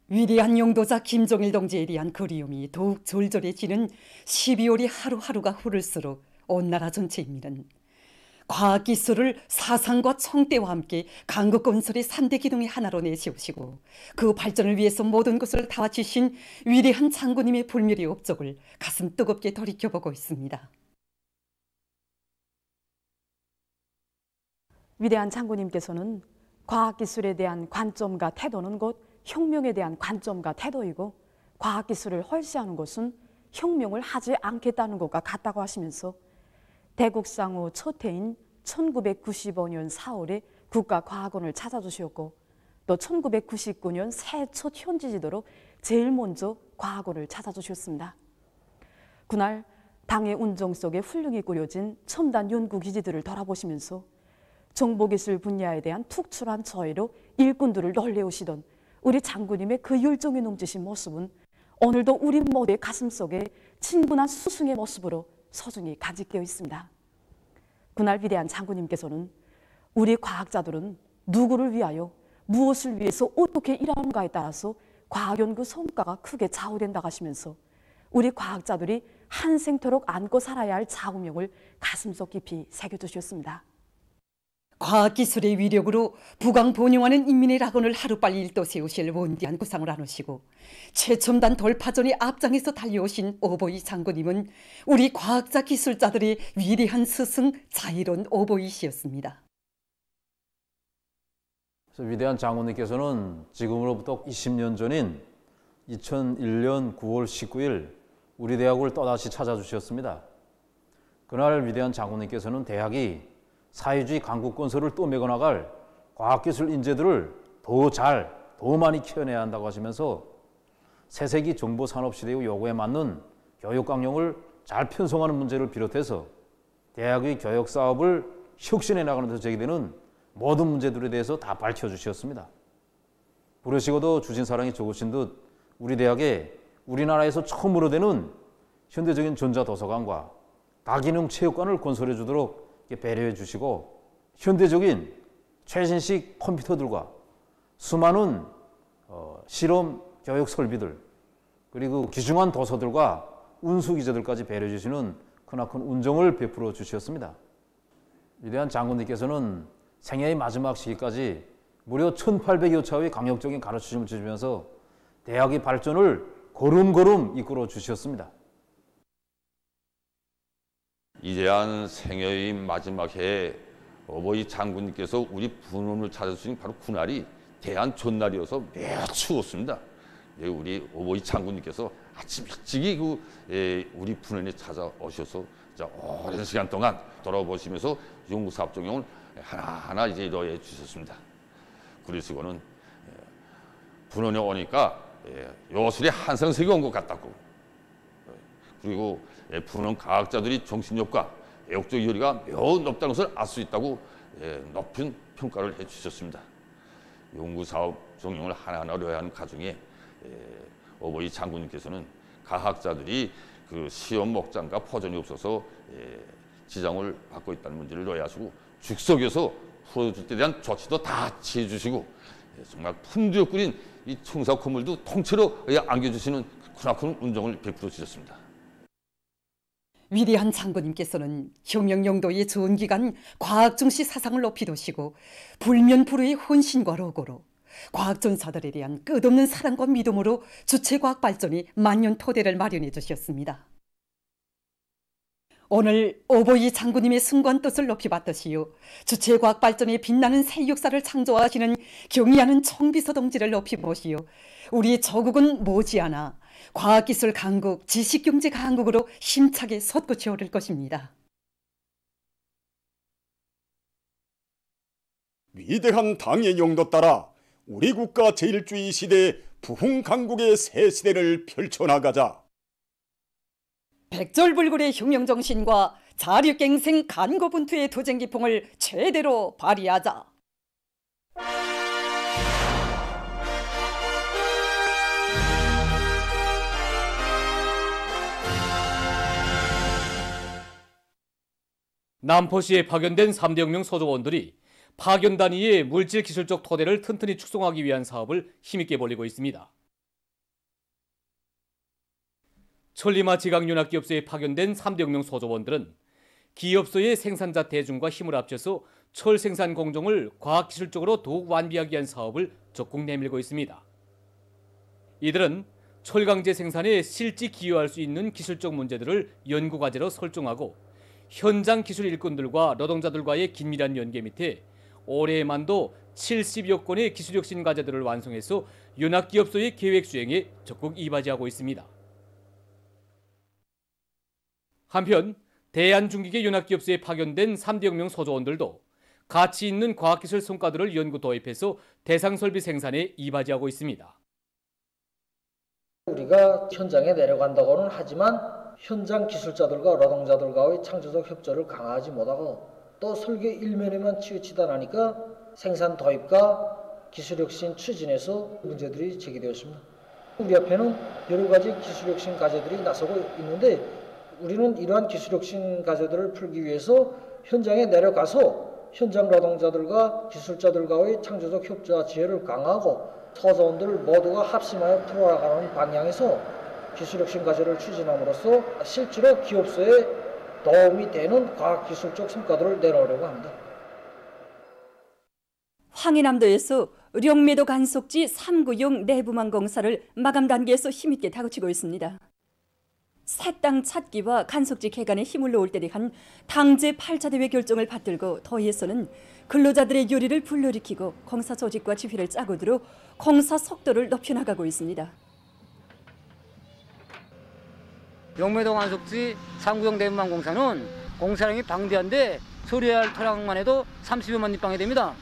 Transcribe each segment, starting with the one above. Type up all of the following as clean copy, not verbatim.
위대한 용도자 김종일 동지에 대한 그리움이 더욱 절절해지는 12월이 하루하루가 흐를수록 온 나라 전체입니다. 과학기술을 사상과 청대와 함께 강국 건설의 3대 기둥의 하나로 내세우시고 그 발전을 위해서 모든 것을 다바치신 위대한 장군님의 불멸의 업적을 가슴 뜨겁게 돌이켜보고 있습니다. 위대한 장군님께서는 과학기술에 대한 관점과 태도는 곧 혁명에 대한 관점과 태도이고, 과학기술을 헐시하는 것은 혁명을 하지 않겠다는 것과 같다고 하시면서 대국상 후 첫 해인 1995년 4월에 국가과학원을 찾아주셨고, 또 1999년 새해 첫 현지지도로 제일 먼저 과학원을 찾아주셨습니다. 그날 당의 운정 속에 훌륭히 꾸려진 첨단 연구기지들을 돌아보시면서 정보기술 분야에 대한 특출한 저해로 일꾼들을 놀래우시던 우리 장군님의 그 열정이 넘치신 모습은 오늘도 우리 모두의 가슴속에 친근한 스승의 모습으로 소중히 간직되어 있습니다. 그날 위대한 장군님께서는 우리 과학자들은 누구를 위하여, 무엇을 위해서 어떻게 일하는가에 따라서 과학연구 성과가 크게 좌우된다고 하시면서 우리 과학자들이 한생토록 안고 살아야 할 좌우명을 가슴속 깊이 새겨주셨습니다. 과학기술의 위력으로 부강본영하는 인민의 낙원을 하루빨리 일떠세우실 원대한 구상을 안으시고 최첨단 돌파전의 앞장에서 달려오신 오보이 장군님은 우리 과학자 기술자들의 위대한 스승 자이론 오보이시였습니다. 위대한 장군님께서는 지금으로부터 20년 전인 2001년 9월 19일 우리 대학을 또다시 찾아주셨습니다. 그날 위대한 장군님께서는 대학이 사회주의 강국 건설을 또 메꿔나갈 과학기술 인재들을 더 많이 키워내야 한다고 하시면서 새세기 정보산업시대의 요구에 맞는 교육 강령을 잘 편성하는 문제를 비롯해서 대학의 교육 사업을 혁신해 나가는 데 제기되는 모든 문제들에 대해서 다 밝혀주셨습니다. 부르시고도 주신 사랑이 적으신 듯 우리 대학에 우리나라에서 처음으로 되는 현대적인 전자도서관과 다기능 체육관을 건설해 주도록 배려해 주시고, 현대적인 최신식 컴퓨터들과 수많은 실험 교육 설비들, 그리고 귀중한 도서들과 운수기재들까지 배려해 주시는 크나큰 운정을 베풀어 주셨습니다. 위대한 장군님께서는 생애의 마지막 시기까지 무려 1800여 차의 강력적인 가르침을 주시면서 대학의 발전을 걸음걸음 이끌어 주셨습니다. 위대한 생애의 마지막 해에 오보이 장군님께서 우리 분원을 찾아주신 바로 그날이 대한 전날이어서 매우 추웠습니다. 우리 오보이 장군님께서 아침 일찍이 우리 분원에 찾아오셔서 오랜 시간 동안 돌아보시면서 연구사업 적용을 하나하나 이제 이루어 주셨습니다. 그러시고는 분원에 오니까 요술의 한성색이 온 것 같다고, 그리고 분원 과학자들이 정신력과 애국적 열의가 매우 높다는 것을 알 수 있다고 높은 평가를 해주셨습니다. 연구사업 적용을 하나하나 이루어야 하는 과정에 오보이 장군님께서는 과학자들이 그 시험 목장과 포전이 없어서 지장을 받고 있다는 문제를 이해하시고 즉석에서 풀어줄 때 대한 조치도 다 취해주시고 정말 품격 꾸린 이 청사 건물도 통째로 안겨주시는 크나큰 운정을 베풀어 주셨습니다. 위대한 장군님께서는 혁명용도의 전기간 과학중시 사상을 높이 두시고 불면불후의 헌신과 로고로 과학전사들에 대한 끝없는 사랑과 믿음으로 주체과학 발전이 만년 토대를 마련해 주셨습니다. 오늘 오보이 장군님의 숭고한 뜻을 높이 받드시오 주체과학 발전에 빛나는 새 역사를 창조하시는 경의하는 총비서 동지를 높이 모시오 우리 조국은 머지않아 과학기술 강국, 지식경제 강국으로 힘차게 솟구쳐 오를 것입니다. 위대한 당의 용도 따라 우리 국가 제일주의 시대 부흥 강국의 새 시대를 펼쳐나가자. 백절불굴의 혁명정신과 자력갱생 간고분투의 도전기풍을 최대로 발휘하자. 남포시에 파견된 3대 혁명 소조원들이 파견 단위의 물질 기술적 토대를 튼튼히 축성하기 위한 사업을 힘있게 벌이고 있습니다. 천리마 지각연합기업소에 파견된 300여 명 소조원들은 기업소의 생산자 대중과 힘을 합쳐서 철 생산 공정을 과학기술적으로 더욱 완비하기 위한 사업을 적극 내밀고 있습니다. 이들은 철강제 생산에 실제 기여할 수 있는 기술적 문제들을 연구과제로 설정하고 현장 기술 일꾼들과 노동자들과의 긴밀한 연계 밑에 올해만도 70여 건의 기술혁신 과제들을 완성해서 연합기업소의 계획 수행에 적극 이바지하고 있습니다. 한편 대한중기계 연합기업소에 파견된 300여 명 소조원들도 가치 있는 과학기술 성과들을 연구 도입해서 대상 설비 생산에 이바지하고 있습니다. 우리가 현장에 내려간다고는 하지만 현장 기술자들과 노동자들과의 창조적 협조를 강화하지 못하고 또 설계 일면에만 치우치다 나니까 생산 도입과 기술혁신 추진에서 문제들이 제기되었습니다. 우리 앞에는 여러 가지 기술혁신 과제들이 나서고 있는데 우리는 이러한 기술혁신 과제들을 풀기 위해서 현장에 내려가서 현장 노동자들과 기술자들과의 창조적 협조와 지혜를 강화하고 소조원들 모두가 합심하여 풀어나가는 방향에서 기술혁신 과제를 추진함으로써 실제로 기업소에 도움이 되는 과학기술적 성과들을 내놓으려고 합니다. 황해남도에서 령매도 간속지 3구용 내부망 공사를 마감 단계에서 힘있게 다그치고 있습니다. 새 땅 찾기와 간속지 개간에 힘을 놓을 때를 한 당제 8차 대회 결정을 받들고 도에서는 근로자들의 요리를 불러일으키고 공사 조직과 지휘를 짜고 들어 공사 속도를 높여나가고 있습니다. 영매도 간속지 3구용 내부망 공사는 공사량이 방대한데 처리해야 할 토량만 해도 30여만 립방이 됩니다.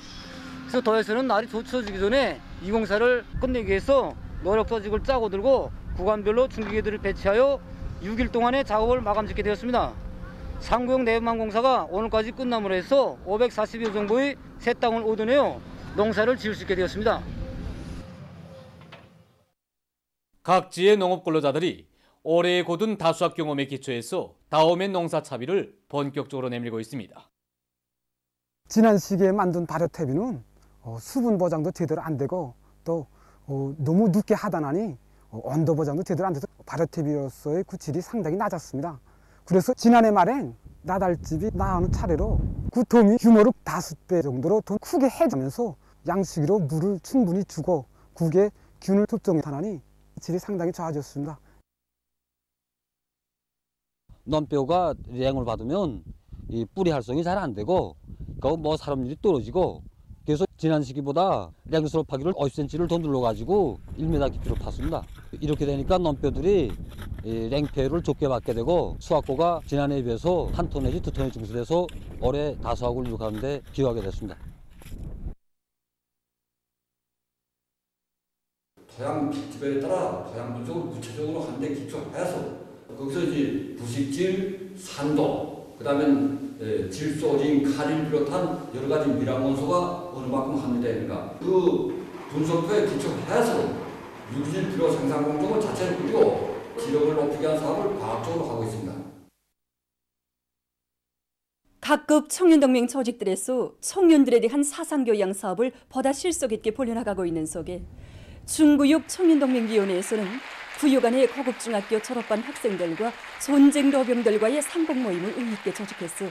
그래서 도에서는 날이 좋쳐지기 전에 이 공사를 끝내기 위해서 노력 조직을 짜고 들고 구간별로 중기계들을 배치하여 6일 동안의 작업을 마감짓게 되었습니다. 3구용 내부망 공사가 오늘까지 끝남으로 해서 540여 정도의 새 땅을 얻어내어 농사를 지을 수 있게 되었습니다. 각지의 농업 근로자들이 올해의 고든 다수학 경험에 기초해서 다음의 농사 차비를 본격적으로 내밀고 있습니다. 지난 시기에 만든 발효태비는 수분 보장도 제대로 안 되고 또 너무 늦게 하다나니 온도 보장도 제대로 안 돼서 발효태비로서의 그 질이 상당히 낮았습니다. 그래서 지난해 말엔 나달집이 나오는 차례로 그 도미 규모를 5배 정도로 더 크게 해주면서 양식으로 물을 충분히 주고 국에 균을 급정하니 질이 상당히 좋아졌습니다. 논뼈가 랭을 받으면 이 뿌리 활성이 잘 안 되고 뭐 사람들이 떨어지고 그래서 지난 시기보다 랭수로 파기를 50cm를 더 눌러가지고 1m 깊이로 팠습니다. 이렇게 되니까 논뼈들이 랭폐를 좋게 받게 되고 수확고가 지난해에 비해서 1톤 내지 2톤이 증수돼서 올해 다수학을 이룩하는 데 기여하게 됐습니다. 토양 기질에 따라 토양 분석을 구체적으로 한 데 기초해서 거기서 이제 부식질, 산도, 그다음에 질소진, 칼을 비롯한 여러 가지 미량원소가 어느 만큼 함유되어 있는가 그 분석표에 기초해서 유기질 비료 생산 공정을 자체를 꾸리고 기력을 높이기 위한 사업을 과학적으로 하고 있습니다. 각급 청년동맹 조직들에서 청년들에 대한 사상교양 사업을 보다 실속 있게 벌려나가고 있는 속에 중구육 청년동맹위원회에서는 구육 안의 고급중학교 졸업반 학생들과 전쟁 로병들과의 상봉 모임을 의미있게 조직했어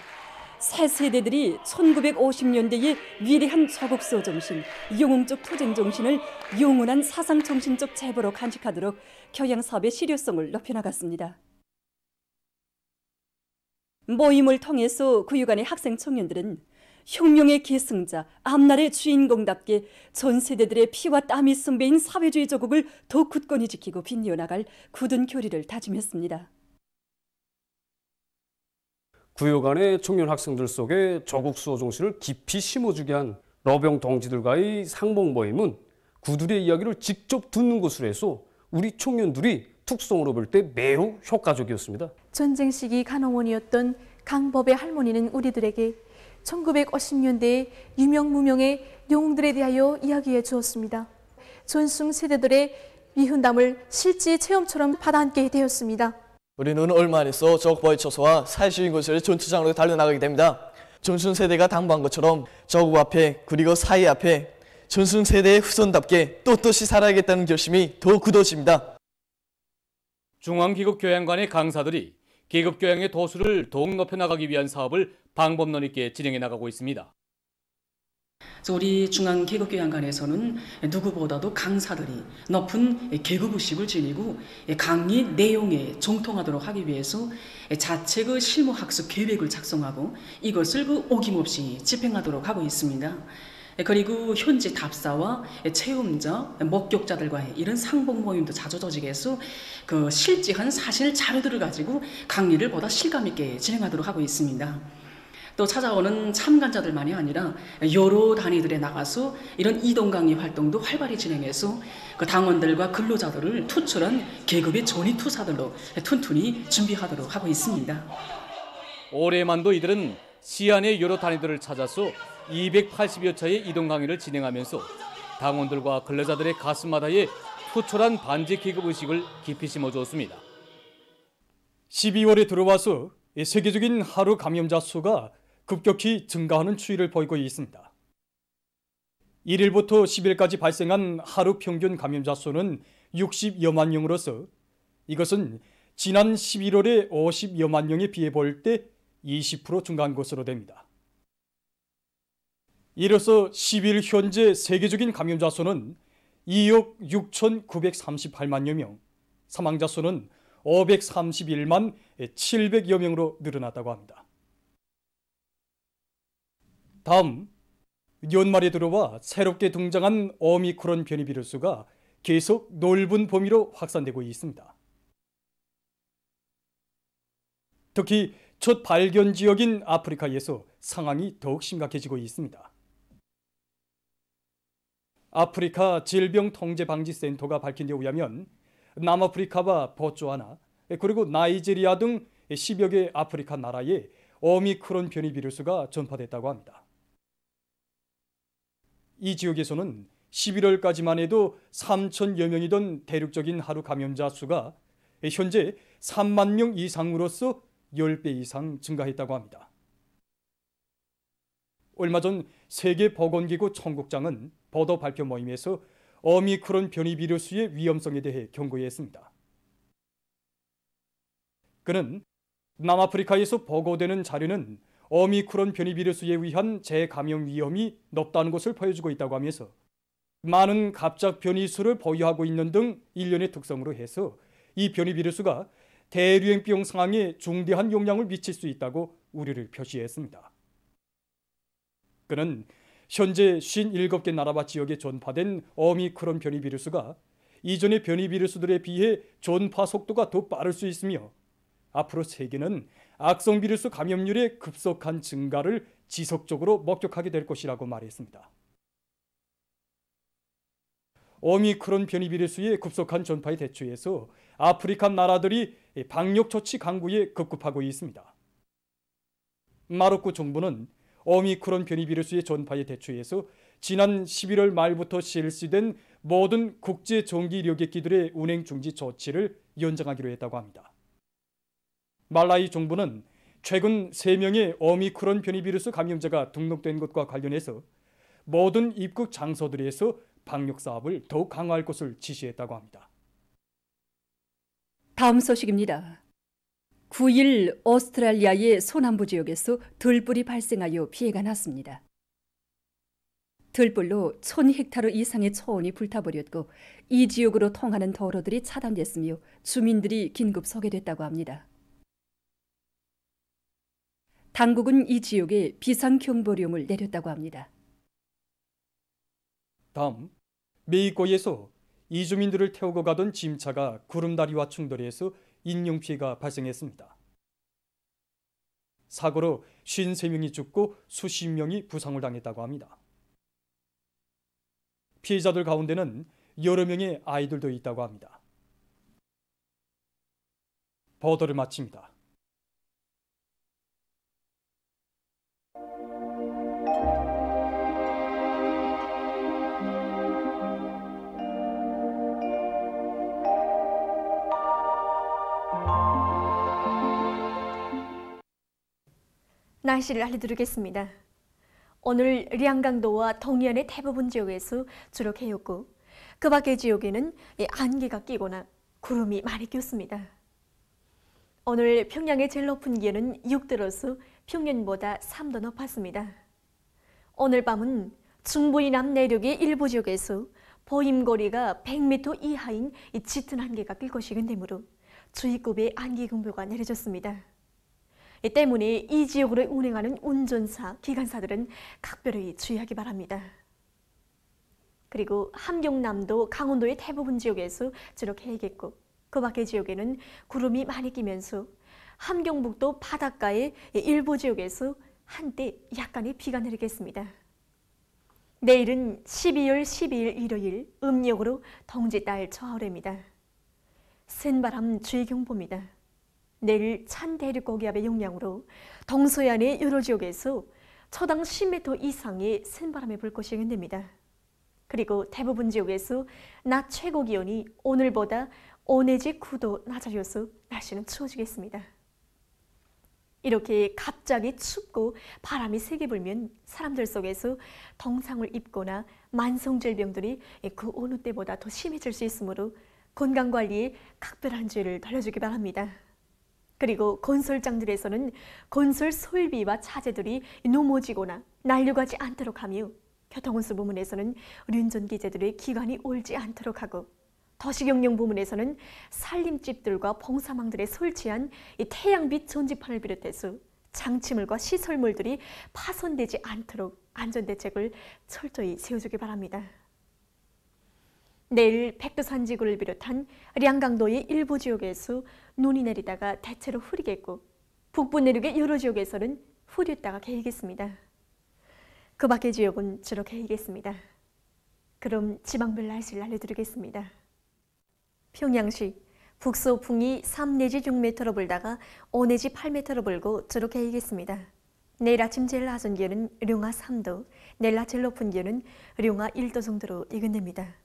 새 세대들이 1950년대의 위대한 조국소 정신, 영웅적 투쟁 정신을 영원한 사상 정신적 재보로 간직하도록 교양 사업의 실효성을 높여나갔습니다. 모임을 통해서 구육 안의 학생 청년들은 혁명의 계승자, 앞날의 주인공답게 전 세대들의 피와 땀이 승배인 사회주의 조국을 더 굳건히 지키고 빛내어 나갈 굳은 교리를 다짐했습니다. 구역 안의 청년 학생들 속에 조국 수호 정신을 깊이 심어주게 한 러병 동지들과의 상봉 모임은 그들의 이야기를 직접 듣는 것으로 해서 우리 청년들이 특성으로 볼 때 매우 효과적이었습니다. 전쟁 시기 간호원이었던 강법의 할머니는 우리들에게 1950년대의 유명 무명의 영웅들에 대하여 이야기해 주었습니다. 전승 세대들의 미훈담을 실제 체험처럼 받아안게 되었습니다. 우리는 얼마 안 있어 적보의 처소와 사실인 곳을 전투장으로 달려나가게 됩니다. 전승 세대가 당부한 것처럼 적국 앞에 그리고 사회 앞에 전승 세대의 후손답게 떳떳이 살아야겠다는 결심이 더 굳어집니다. 중앙기급교양관의 강사들이 계급교양의 도수를 더욱 높여나가기 위한 사업을 방법론 있게 진행해 나가고 있습니다. 그래서 우리 중앙계급교양관에서는 누구보다도 강사들이 높은 계급의식을 지니고 강의 내용에 정통하도록 하기 위해서 자체 그 실무학습 계획을 작성하고 이것을 어김없이 집행하도록 하고 있습니다. 그리고 현지 답사와 체험자, 목격자들과의 이런 상봉 모임도 자주 조직해서 그 실지한 사실 자료들을 가지고 강의를 보다 실감 있게 진행하도록 하고 있습니다. 또 찾아오는 참관자들만이 아니라 여러 단위들에 나가서 이런 이동 강의 활동도 활발히 진행해서 그 당원들과 근로자들을 투철한 계급의 전위투사들로 튼튼히 준비하도록 하고 있습니다. 올해만도 이들은 시안의 여러 단위들을 찾아서 280여 차의 이동 강의를 진행하면서 당원들과 근로자들의 가슴마다에 투철한 반지 계급 의식을 깊이 심어주었습니다. 12월에 들어와서 세계적인 하루 감염자 수가 급격히 증가하는 추이를 보이고 있습니다. 1일부터 10일까지 발생한 하루 평균 감염자 수는 60여만 명으로서 이것은 지난 11월에 50여만 명에 비해 볼 때 20% 증가한 것으로 됩니다. 이로써 10일 현재 세계적인 감염자 수는 2억 6,938만여 명, 사망자 수는 531만 700여 명으로 늘어났다고 합니다. 다음, 연말에 들어와 새롭게 등장한 오미크론 변이 비루스가 계속 넓은 범위로 확산되고 있습니다. 특히 첫 발견 지역인 아프리카에서 상황이 더욱 심각해지고 있습니다. 아프리카 질병통제방지센터가 밝힌 데 의하면 남아프리카와 보츠와나 그리고 나이지리아 등 10여 개 아프리카 나라에 오미크론 변이 비루스가 전파됐다고 합니다. 이 지역에서는 11월까지만 해도 3천여 명이던 대륙적인 하루 감염자 수가 현재 3만 명 이상으로서 10배 이상 증가했다고 합니다. 얼마 전 세계보건기구 총국장은 보도 발표 모임에서 오미크론 변이 비루스의 위험성에 대해 경고했습니다. 그는 남아프리카에서 보고되는 자료는 오미크론 변이 비루스에 의한 재감염 위험이 높다는 것을 보여주고 있다고 하면서 많은 갑작 변이수를 보유하고 있는 등 일련의 특성으로 해서 이 변이 비루스가 대유행병 상황에 중대한 영향을 미칠 수 있다고 우려를 표시했습니다. 그는 현재 57개 나라와 지역에 전파된 오미크론 변이 비루스가 이전의 변이 비루스들에 비해 전파 속도가 더 빠를 수 있으며 앞으로 세계는 악성 비루스 감염률의 급속한 증가를 지속적으로 목격하게 될 것이라고 말했습니다. 오미크론 변이 비루스의 급속한 전파에 대처해서 아프리카 나라들이 방역 조치 강구에 급급하고 있습니다. 마로코 정부는 오미크론 변이 비루스의 전파에 대처해서 지난 11월 말부터 실시된 모든 국제 전기 여객기들의 운행 중지 조치를 연장하기로 했다고 합니다. 말라위 정부는 최근 3명의 오미크론 변이 비루스 감염자가 등록된 것과 관련해서 모든 입국 장소들에서 방역 사업을 더욱 강화할 것을 지시했다고 합니다. 다음 소식입니다. 9일 오스트랄리아의 소남부 지역에서 들불이 발생하여 피해가 났습니다. 들불로 1000헥타르 이상의 초원이 불타버렸고 이 지역으로 통하는 도로들이 차단됐으며 주민들이 긴급 소개됐다고 합니다. 당국은 이 지역에 비상경보령을 내렸다고 합니다. 다음, 메히코에서 이주민들을 태우고 가던 짐차가 구름다리와 충돌해서 인명피해가 발생했습니다. 사고로 53명이 죽고 수십 명이 부상을 당했다고 합니다. 피해자들 가운데는 여러 명의 아이들도 있다고 합니다. 보도를 마칩니다. 날씨를 알려드리겠습니다. 오늘 리앙강도와 동해안의 대부분 지역에서 주로 개였고 그 밖의 지역에는 안개가 끼거나 구름이 많이 꼈습니다. 오늘 평양의 제일 높은 기온은 6도로서 평년보다 3도 높았습니다. 오늘 밤은 중부의 남내륙의 일부 지역에서 보임거리가 100m 이하인 짙은 안개가 낄 것이기 되므로 주의급의 안개경보가 내려졌습니다. 이 때문에 이 지역으로 운행하는 운전사, 기관사들은 각별히 주의하기 바랍니다. 그리고 함경남도, 강원도의 대부분 지역에서 주로 개겠고 그 밖의 지역에는 구름이 많이 끼면서 함경북도 바닷가의 일부 지역에서 한때 약간의 비가 내리겠습니다. 내일은 12월 12일 일요일 음력으로 동짓달 저하울입니다. 센바람 주의경보입니다. 내일 찬 대륙고기압의 영향으로 동서해안의 여러 지역에서 초당 10m 이상의 센바람이 불 것이 예견됩니다. 그리고 대부분 지역에서 낮 최고 기온이 오늘보다 5 내지 9도 낮아져서 날씨는 추워지겠습니다. 이렇게 갑자기 춥고 바람이 세게 불면 사람들 속에서 동상을 입거나 만성질병들이 그 어느 때보다 더 심해질 수 있으므로 건강관리에 각별한 주의를 돌려주기 바랍니다. 그리고 건설장들에서는 건설 설비와 차재들이 넘어지거나 날려가지 않도록 하며 교통운수 부문에서는 운전기재들의 기관이 옳지 않도록 하고 도시경영 부문에서는 살림집들과 봉사망들에 설치한 이 태양빛 전지판을 비롯해서 장치물과 시설물들이 파손되지 않도록 안전대책을 철저히 세워주기 바랍니다. 내일 백두산지구를 비롯한 량강도의 일부 지역에서 눈이 내리다가 대체로 흐리겠고 북부 내륙의 여러 지역에서는 흐렸다가 개이겠습니다. 그 밖의 지역은 주로 개이겠습니다. 그럼 지방별 날씨를 알려드리겠습니다. 평양시 북서풍이 3 내지 6m로 불다가 5 내지 8m로 불고 주로 개이겠습니다. 내일 아침 제일 낮은 기온은 룡화 3도, 내일 낮 제일 높은 기온은 룡화 1도 정도로 예견됩니다.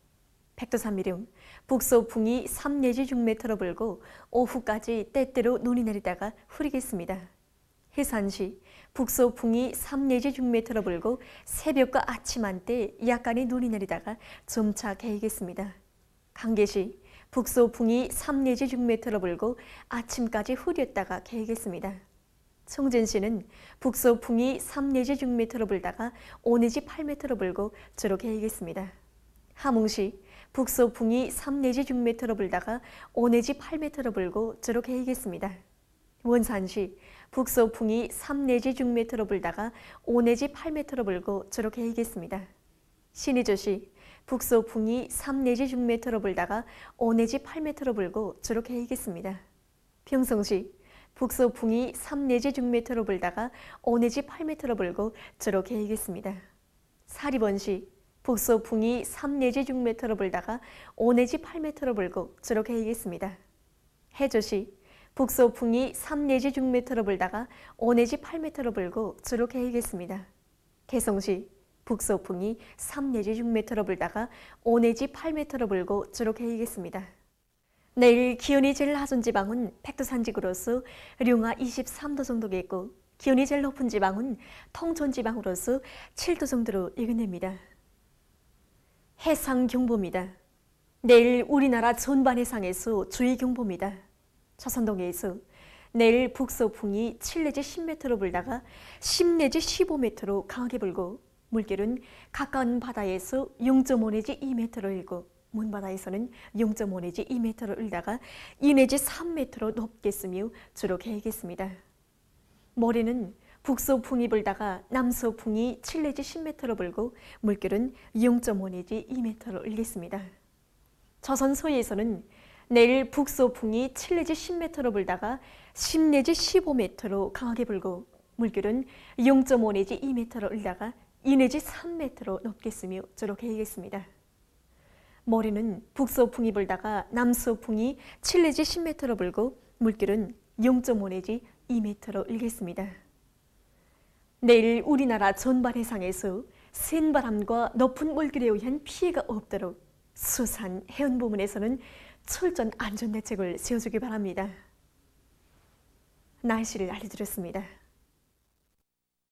백두산미령 북서풍이 3 내지 6m로 불고 오후까지 때때로 눈이 내리다가 흐리겠습니다. 해산시 북서풍이 3 내지 6m로 불고 새벽과 아침 한때 약간의 눈이 내리다가 점차 개이겠습니다. 강계시 북서풍이 3 내지 6m로 불고 아침까지 흐렸다가 개이겠습니다. 청진시는 북서풍이 3 내지 6m로 불다가 5 내지 8m로 불고 주로 개이겠습니다. 함흥시 북서풍이 3 내지 6m로 불다가 5 내지 8m로 불고 주로 개이겠습니다. 원산시 북서풍이 3 내지 6m로 불다가 5 내지 8m로 불고 주로 개이겠습니다. 신의주시 북서풍이 3 내지 6m로 불다가 5 내지 8m로 불고 주로 개이겠습니다. 평성시 북서풍이 3 내지 6m로 불다가 5 내지 8m로 불고 주로 개이겠습니다. 사리번시 북서풍이 3 내지 6m로 불다가 5 내지 8m로 불고 주로 개이겠습니다. 해주시 북서풍이 3 내지 6m로 불다가 5 내지 8m로 불고 주로 개이겠습니다. 개성시 북서풍이 3 내지 6m로 불다가 5 내지 8m로 불고 주로 개이겠습니다. 내일 기온이 제일 낮은 지방은 백두산지구로서 룡화 23도 정도겠고 기온이 제일 높은 지방은 통천지방으로서 7도 정도로 예견됩니다. 해상경보입니다. 내일 우리나라 전반 해상에서 주의경보입니다. 조선동해에서 내일 북서풍이 7 내지 10m로 불다가 10 내지 15m로 강하게 불고 물결은 가까운 바다에서 0.5 내지 2m로 일고 먼 바다에서는 0.5 내지 2m로 일다가 2 내지 3m로 높겠으며 주로 개이겠습니다. 모레는 북서풍이 불다가 남서풍이 7 내지 10m로 불고 물결은 0.5 내지 2m로 일겠습니다. 조선 서해에서는 내일 북서풍이 7 내지 10m로 불다가 10 내지 15m로 강하게 불고 물결은 0.5 내지 2m로 일다가 2 내지 3m로 높겠으며 주로 개이겠습니다. 모레는 북서풍이 불다가 남서풍이 7 내지 10m로 불고 물결은 0.5 내지 2m로 일겠습니다. 내일 우리나라 전반 해상에서 센 바람과 높은 물결에 의한 피해가 없도록 수산, 해안 부문에서는 철저한 안전대책을 세워주기 바랍니다. 날씨를 알려드렸습니다.